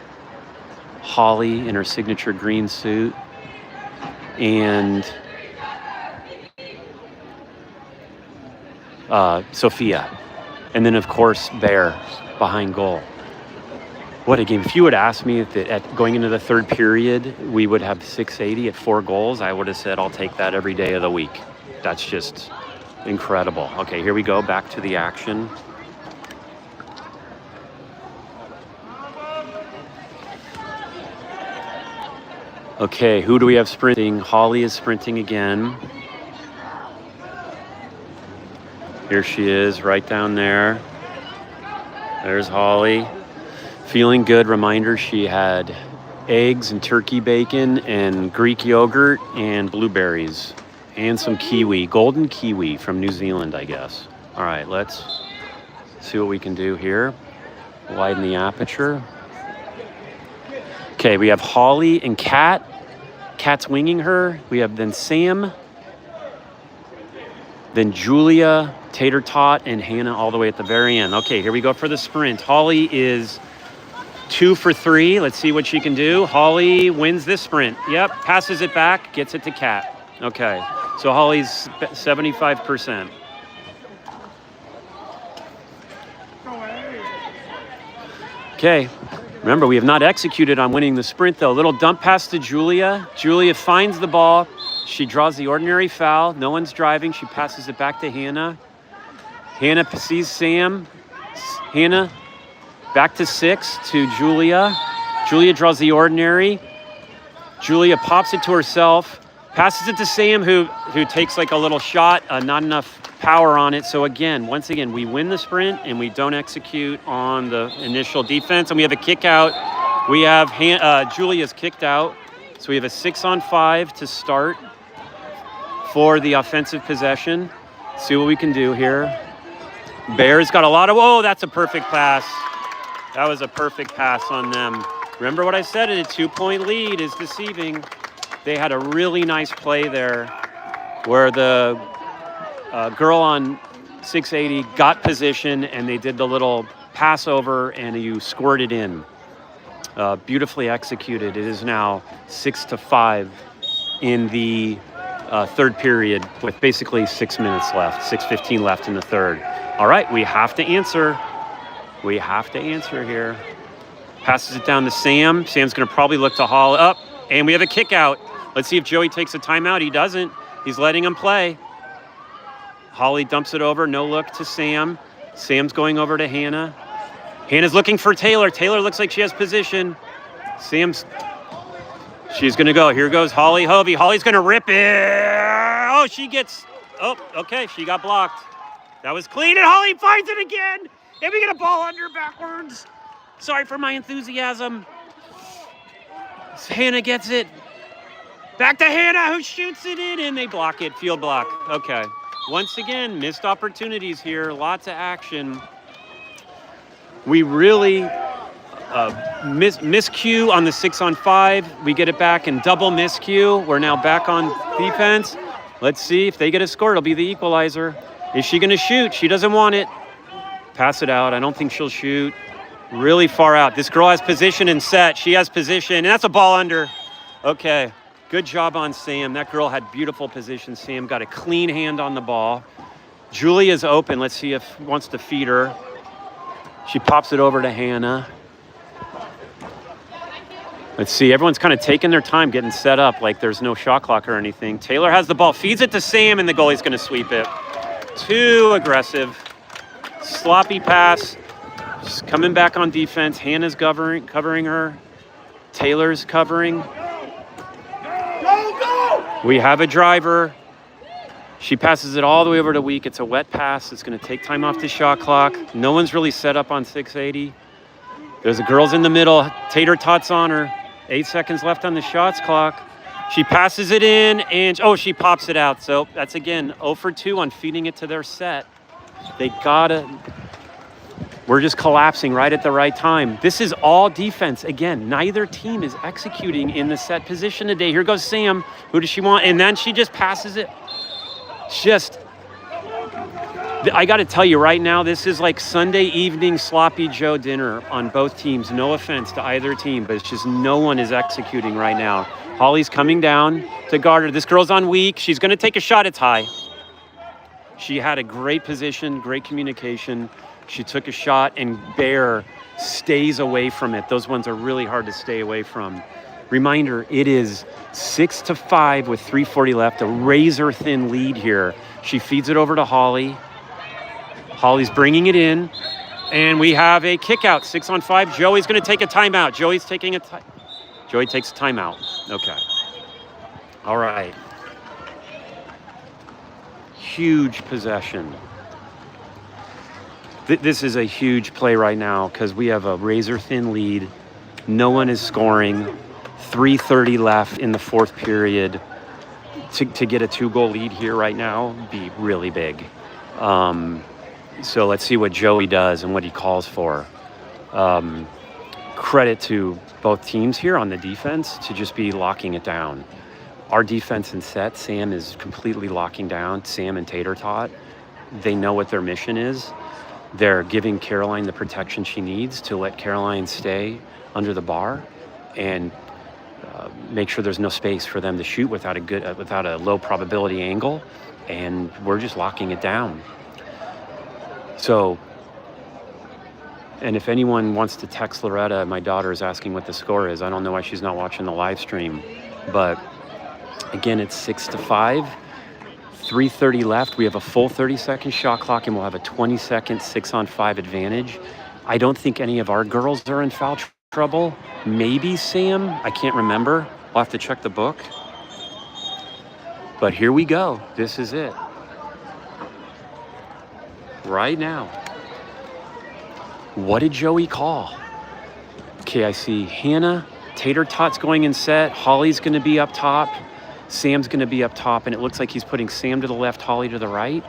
Holly in her signature green suit, and Sophia. And then, of course, Bear behind goal. What a game. If you would ask me that at going into the third period, we would have 680 at 4 goals, I would have said, I'll take that every day of the week. That's just incredible. Okay, here we go. Back to the action. Okay, who do we have sprinting? Holly is sprinting again. Here she is, right down there. There's Holly. Feeling good. Reminder, she had eggs and turkey bacon and Greek yogurt and blueberries and some kiwi, golden kiwi from New Zealand, I guess. All right, let's see what we can do here. Widen the aperture. Okay, we have Holly and Kat. Kat's winging her. We have then Sam, then Julia, Tater Tot, and Hannah all the way at the very end. Okay, here we go for the sprint. Holly is 2 for 3. Let's see what she can do. Holly wins this sprint. Yep, passes it back, gets it to Kat. Okay, so Holly's 75%. Okay, remember we have not executed on winning the sprint though. Little dump pass to Julia. Julia finds the ball. She draws the ordinary foul. No one's driving. She passes it back to Hannah. Hannah sees Sam. Hannah back to 6 to Julia. Julia draws the ordinary. Julia pops it to herself. Passes it to Sam, who takes like a little shot. Not enough power on it. So again, once again, we win the sprint and we don't execute on the initial defense. And we have a kick out. We have Julia's kicked out. So we have a 6-on-5 to start for the offensive possession. See what we can do here. Bears got a lot of, oh, that's a perfect pass. That was a perfect pass on them. Remember what I said, a 2-point lead is deceiving. They had a really nice play there where the girl on 680 got position and they did the little pass over and you scored it in. Beautifully executed. It is now 6-5 in the third period with basically 6 minutes left, 6:15 left in the third. All right, we have to answer. We have to answer here. Passes it down to Sam. Sam's going to probably look to haul up, and we have a kick out. Let's see if Joey takes a timeout. He doesn't. He's letting him play. Holly dumps it over. No look to Sam. Sam's going over to Hannah. Hannah's looking for Taylor. Taylor looks like she has position. She's going to go. Here goes Holly Hovey. Holly's going to rip it. Oh, she gets, okay. She got blocked. That was clean, and Holly finds it again. And we get a ball under backwards. Sorry for my enthusiasm. Hannah gets it. Back to Hannah, who shoots it in, and they block it. Field block. Okay. Once again, missed opportunities here. Lots of action. We really miscue on the 6-on-5. We get it back and double miscue. We're now back on defense. Let's see if they get a score. It'll be the equalizer. Is she going to shoot? She doesn't want it. Pass it out. I don't think she'll shoot. Really far out. This girl has position and set. She has position, and that's a ball under. Okay. Good job on Sam. That girl had beautiful position. Sam got a clean hand on the ball. Julia's open. Let's see if wants to feed her. She pops it over to Hannah. Let's see. Everyone's kind of taking their time getting set up like there's no shot clock or anything. Taylor has the ball. Feeds it to Sam, and the goalie's going to sweep it. Too aggressive. Sloppy pass. Just coming back on defense. Hannah's covering her. Taylor's covering. We have a driver. She passes it all the way over to Week. It's a wet pass. It's going to take time off the shot clock. No one's really set up on 680. There's the girls in the middle. Tater Tots on her. 8 seconds left on the shots clock. She passes it in, and she pops it out. So that's, again, 0 for 2 on feeding it to their set. We're just collapsing right at the right time. This is all defense. Again, neither team is executing in the set position today. Here goes Sam. Who does she want? And then she just passes it. I got to tell you right now, this is like Sunday evening sloppy Joe dinner on both teams. No offense to either team, but it's just no one is executing right now. Holly's coming down to guard her. This girl's on Weak. She's going to take a shot. It's high. She had a great position, great communication. She took a shot, and Bear stays away from it. Those ones are really hard to stay away from. Reminder, it is 6-5 with 3:40 left, a razor thin lead here. She feeds it over to Holly. Holly's bringing it in, and we have a kick out, 6-on-5. Joey's gonna take a timeout. Joey takes a timeout. Okay. All right. Huge possession. This is a huge play right now because we have a razor thin lead. No one is scoring. 3:30 left in the fourth period. To get a 2-goal lead here right now would be really big. So let's see what Joey does and what he calls for. Credit to both teams here on the defense to just be locking it down. Our defense in set, Sam is completely locking down. Sam and Tater Tot, they know what their mission is. They're giving Caroline the protection she needs to let Caroline stay under the bar and make sure there's no space for them to shoot without a low probability angle. And we're just locking it down. So, and if anyone wants to text Loretta, my daughter is asking what the score is. I don't know why she's not watching the live stream, but again, it's 6-5, 3:30 left. We have a full 30-second shot clock, and we'll have a 20-second 6-on-5 advantage. I don't think any of our girls are in foul trouble. Maybe Sam, I can't remember. I'll have to check the book. But here we go. This is it. Right now. What did Joey call? Okay, I see Hannah, Tater Tot's going in set. Holly's going to be up top. Sam's going to be up top, and it looks like he's putting Sam to the left, Holly to the right.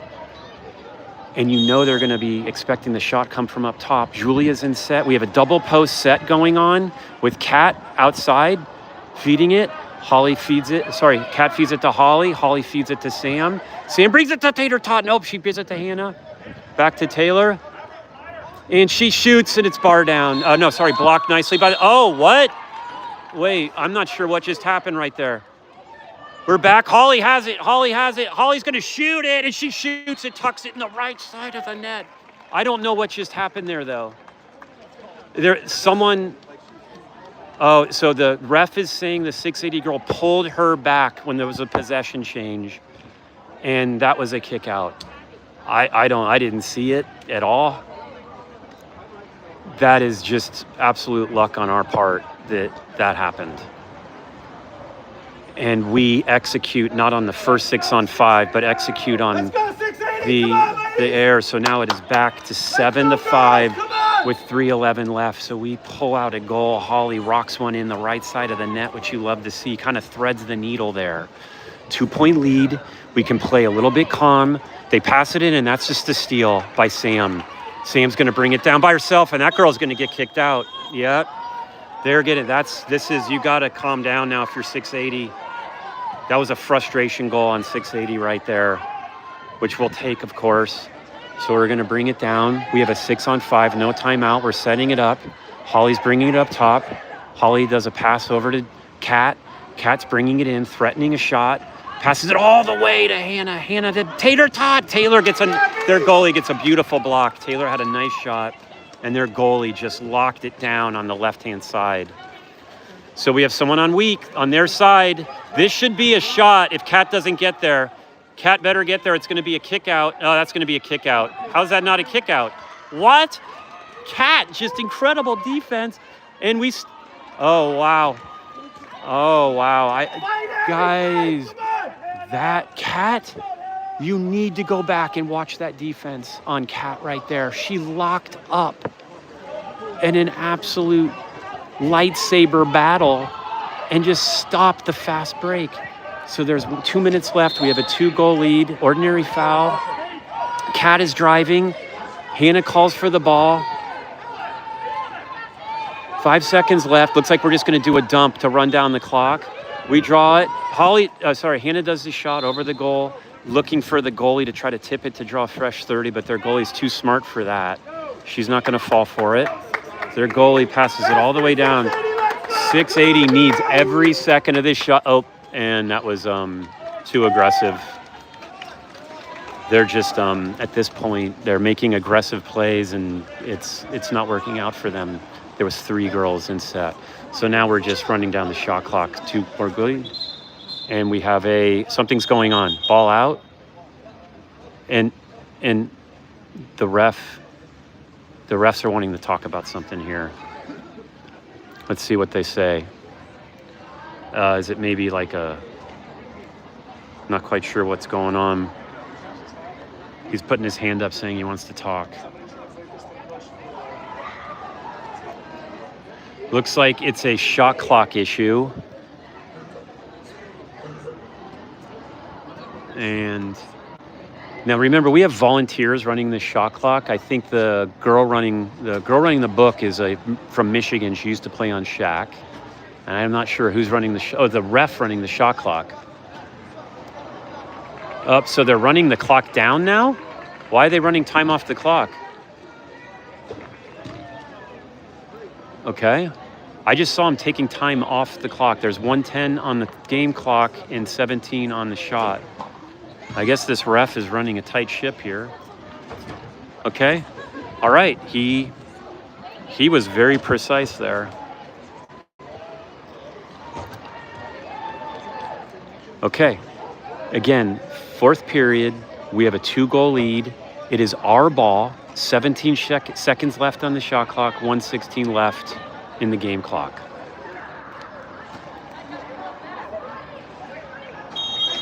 And you know they're going to be expecting the shot come from up top. Julia's in set. We have a double post set going on with Kat outside feeding it. Kat feeds it to Holly. Holly feeds it to Sam. Sam brings it to Tater Tot. Nope, she gives it to Hannah. Back to Taylor. And she shoots, and it's bar down. Blocked nicely by what? Wait, I'm not sure what just happened right there. We're back. Holly has it. Holly's going to shoot it, and she shoots it, tucks it in the right side of the net. I don't know what just happened there, though. So the ref is saying the 680 girl pulled her back when there was a possession change, and that was a kick out. I didn't see it at all. That is just absolute luck on our part that happened. And we execute not on the first 6-on-5, but execute on the air. So now it is back to 7-5 with 3:11 left. So we pull out a goal. Holly rocks one in the right side of the net, which you love to see. Kind of threads the needle there. 2-point lead. We can play a little bit calm. They pass it in, and that's just a steal by Sam. Sam's going to bring it down by herself, and that girl's going to get kicked out. Yep. They're getting you got to calm down now if you're 680. That was a frustration goal on 680 right there, which we'll take, of course. So we're going to bring it down. We have a 6-on-5, no timeout. We're setting it up. Holly's bringing it up top. Holly does a pass over to Kat. Kat's bringing it in, threatening a shot. Passes it all the way to Hannah. Hannah to Tater Tot. Their goalie gets a beautiful block. Taylor had a nice shot, and their goalie just locked it down on the left-hand side. So we have someone on their side. This should be a shot if Kat doesn't get there. Kat better get there. It's going to be a kick out. Oh, that's going to be a kick out. How's that not a kick out? What? Kat, just incredible defense. And oh, wow. Guys, that Kat, you need to go back and watch that defense on Kat right there. She locked up in an absolute lightsaber battle and just stopped the fast break. So there's 2 minutes left. We have a 2-goal lead, ordinary foul. Kat is driving. Hannah calls for the ball. 5 seconds left. Looks like we're just going to do a dump to run down the clock. We draw it. Hannah does the shot over the goal, looking for the goalie to try to tip it to draw a fresh 30, but their goalie's too smart for that. She's not going to fall for it. Their goalie passes it all the way down. 680 needs every second of this shot. Oh, and that was too aggressive. they're just at this point they're making aggressive plays, and it's not working out for them. There was 3 girls in set, so now we're just running down the shot clock to Borguli, and we have something's going on. Ball out, and the refs are wanting to talk about something here. Let's see what they say. Is it maybe like not quite sure what's going on. He's putting his hand up saying he wants to talk. Looks like it's a shot clock issue. And now remember, we have volunteers running the shot clock. I think the girl running the book is from Michigan. She used to play on SHAQ. And I'm not sure who's running the ref running the shot clock. So they're running the clock down now? Why are they running time off the clock? Okay. I just saw him taking time off the clock. There's 1:10 on the game clock and 17 on the shot. I guess this ref is running a tight ship here. Okay. All right. He was very precise there. Okay. Again, 4th period, we have a 2-goal lead. It is our ball, 17 seconds left on the shot clock, 1:16 left in the game clock.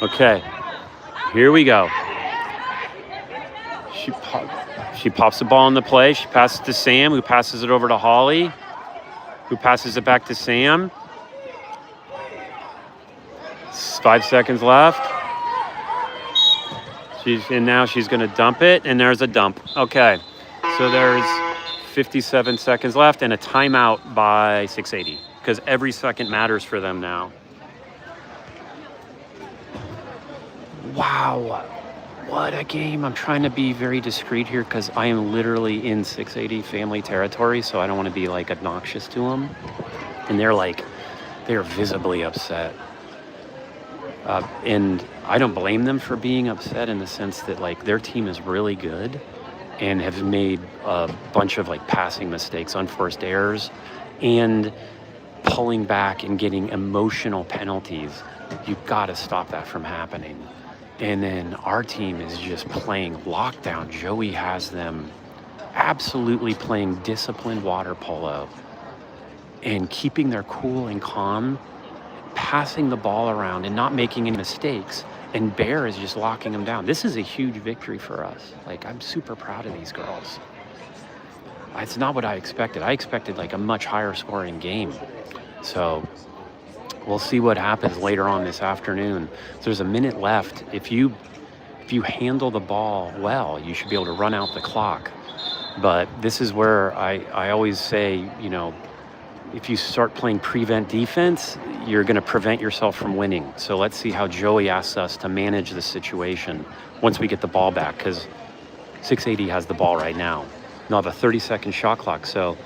Okay, here we go. She pops the ball in the play. She passes to Sam, who passes it over to Holly, who passes it back to Sam. 5 seconds left. Now she's going to dump it, and there's a dump. Okay, so there's 57 seconds left and a timeout by 680 because every second matters for them now. Wow, what a game. I'm trying to be very discreet here because I am literally in 680 family territory, so I don't want to be like obnoxious to them. And they're visibly upset. And I don't blame them for being upset in the sense that like their team is really good and have made a bunch of like passing mistakes, unforced errors, and pulling back and getting emotional penalties. You've got to stop that from happening. And then our team is just playing lockdown. Joey has them absolutely playing disciplined water polo and keeping their cool and calm, passing the ball around and not making any mistakes. And Bear is just locking them down. This is a huge victory for us. Like, I'm super proud of these girls. It's not what I expected. I expected like a much higher scoring game. So we'll see what happens later on this afternoon. So there's a minute left. If you handle the ball well, you should be able to run out the clock. But this is where I always say, you know, if you start playing prevent defense, you're going to prevent yourself from winning. So let's see how Joey asks us to manage the situation once we get the ball back, because 680 has the ball right now. They'll have a 30-second shot clock. So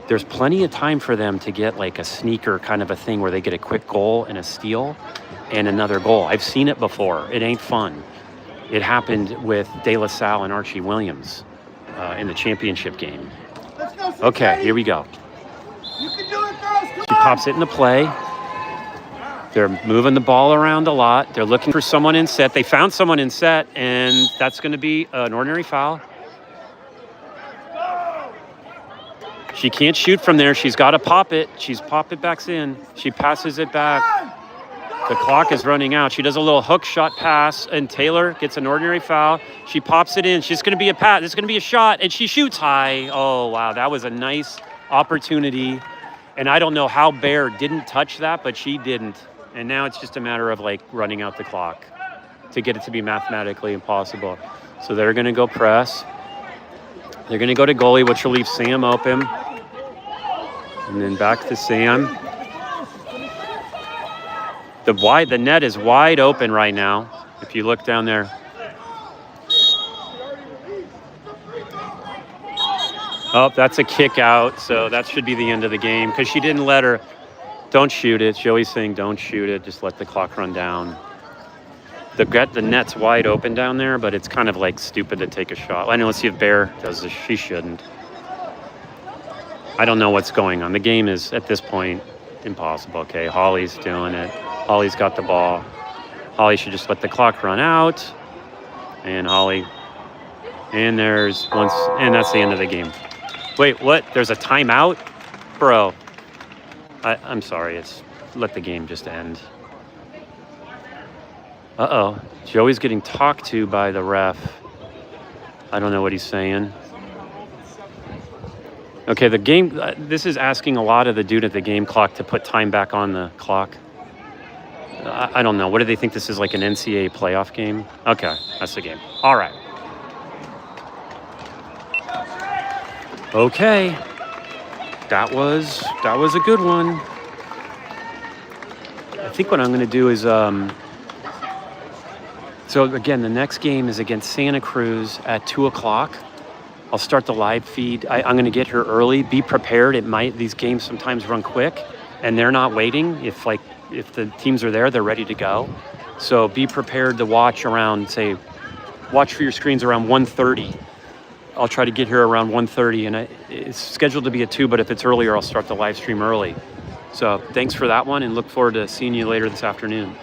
there's plenty of time for them to get like a sneaker kind of a thing where they get a quick goal and a steal and another goal. I've seen it before. It ain't fun. It happened with De La Salle and Archie Williams in the championship game. Okay, here we go. You can do it, girls. Come She pops it into play. They're moving the ball around a lot. They're looking for someone in set. They found someone in set, and that's going to be an ordinary foul. She can't shoot from there. She's got to pop it. She's pop it back in. She passes it back. The clock is running out. She does a little hook shot pass, and Taylor gets an ordinary foul. She pops it in. She's going to be a pass. It's going to be a shot, and she shoots high. Oh, wow. That was a nice opportunity. And I don't know how Bear didn't touch that, but she didn't. And now it's just a matter of like running out the clock to get it to be mathematically impossible. So they're going to go press. They're going to go to goalie, which will leave Sam open. And then back to Sam. The net is wide open right now. If you look down there. Oh, that's a kick out. So that should be the end of the game because she didn't let her. Don't shoot it. Joey's saying don't shoot it. Just let the clock run down. The net's wide open down there, but it's kind of like stupid to take a shot. I know. Let's see if Bear does this. She shouldn't. I don't know what's going on. The game is at this point impossible. Okay, Holly's doing it. Holly's got the ball. Holly should just let the clock run out. And Holly. And there's once, and that's the end of the game. Wait, what? There's a timeout? Bro. I'm sorry. Let the game just end. Uh-oh. Joey's getting talked to by the ref. I don't know what he's saying. Okay, the game, this is asking a lot of the dude at the game clock to put time back on the clock. I don't know. What do they think this is, like an NCAA playoff game? Okay, that's the game. All right. Okay. That was a good one. I think what I'm going to do is, so again, the next game is against Santa Cruz at 2 o'clock. I'll start the live feed. I'm going to get here early. Be prepared. These games sometimes run quick, and they're not waiting. If the teams are there, they're ready to go. So be prepared to watch around, watch for your screens around 1:30. I'll try to get here around 1:30, and it's scheduled to be at 2, but if it's earlier, I'll start the live stream early. So thanks for that one, and look forward to seeing you later this afternoon.